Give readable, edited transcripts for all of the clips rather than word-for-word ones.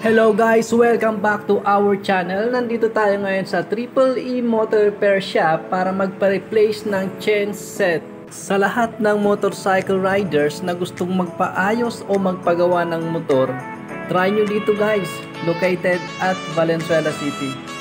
Hello guys! Welcome back to our channel. Nandito tayo ngayon sa Triple E Motor Repair Shop para magpa-replace ng chain set. Sa lahat ng motorcycle riders na gustong magpaayos o magpagawa ng motor, try nyo dito guys. Located at Valenzuela City.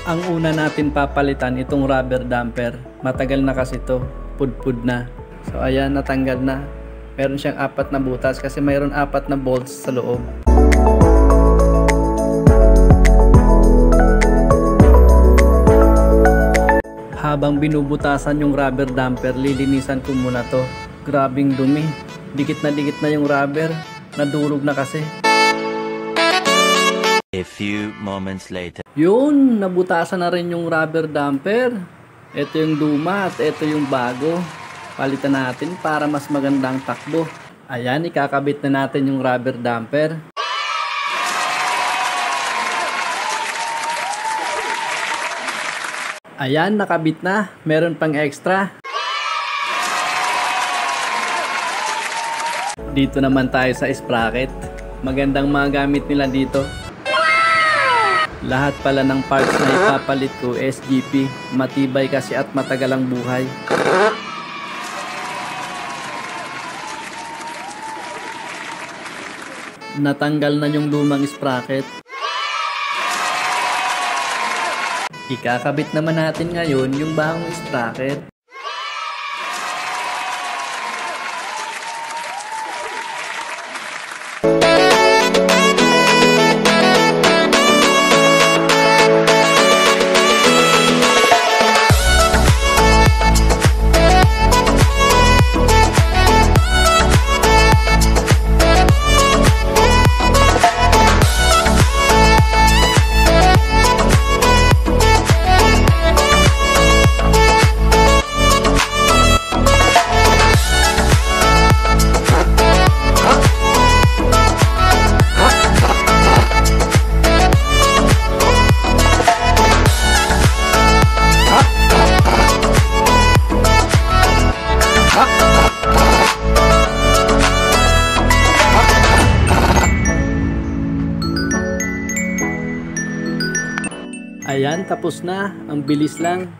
Ang una natin papalitan itong rubber damper. Matagal na kasi ito, pudpud na. So ayan, natanggal na. Meron siyang 4 na butas kasi mayroon 4 na bolts sa loob. Habang binubutasan yung rubber damper, lilinisan ko muna to. Grabing dumi. Dikit na yung rubber. Nadurog na kasi. A few moments later. Yun, nabutasan na rin yung rubber damper. Ito yung luma at ito yung bago. Palitan natin para mas magandang takbo. Ayan, ikakabit na natin yung rubber damper. Ayan, nakabit na. Meron pang extra. Dito naman tayo sa sprocket. Magandang mga gamit nila dito. Lahat pala ng parts na ipapalit ko SGP, matibay kasi at matagal ang buhay. Natanggal na yung lumang sprocket. Ikakabit naman natin ngayon yung bagong sprocket. Ayan, tapos na. Ang bilis lang.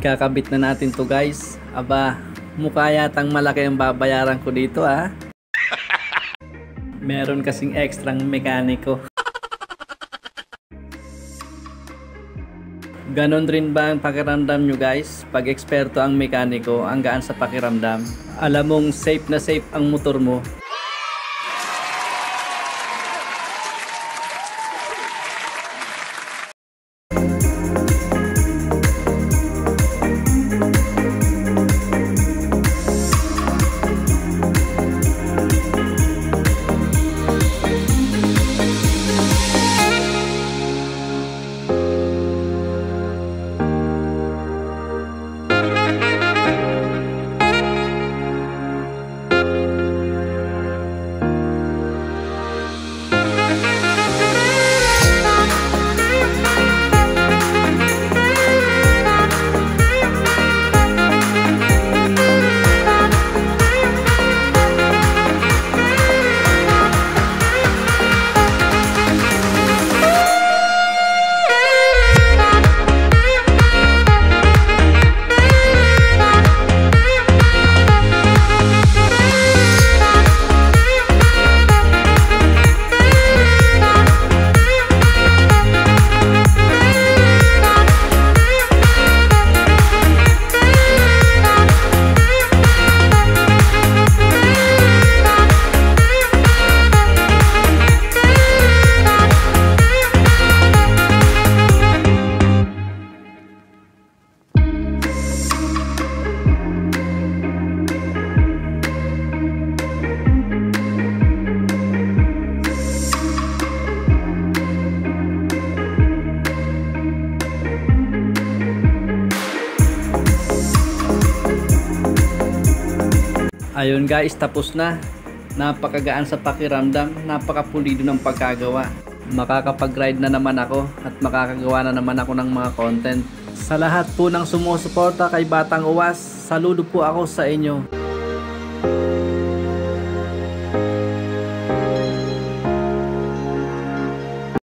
Ikakabit na natin to guys. Aba, mukha yatang malaki ang babayaran ko dito ah. Meron kasing extrang mekaniko. Ganon rin ba ang pakiramdam nyo guys? Pag eksperto ang mekaniko, ang gaan sa pakiramdam. Alam mong safe na safe ang motor mo. Ayun guys, tapos na. Napakagaan sa pakiramdam, napakapulido ng pagkagawa. Makakapag-ride na naman ako at makakagawa na naman ako ng mga content. Sa lahat po ng sumusuporta kay Batang Uwas, saludo po ako sa inyo.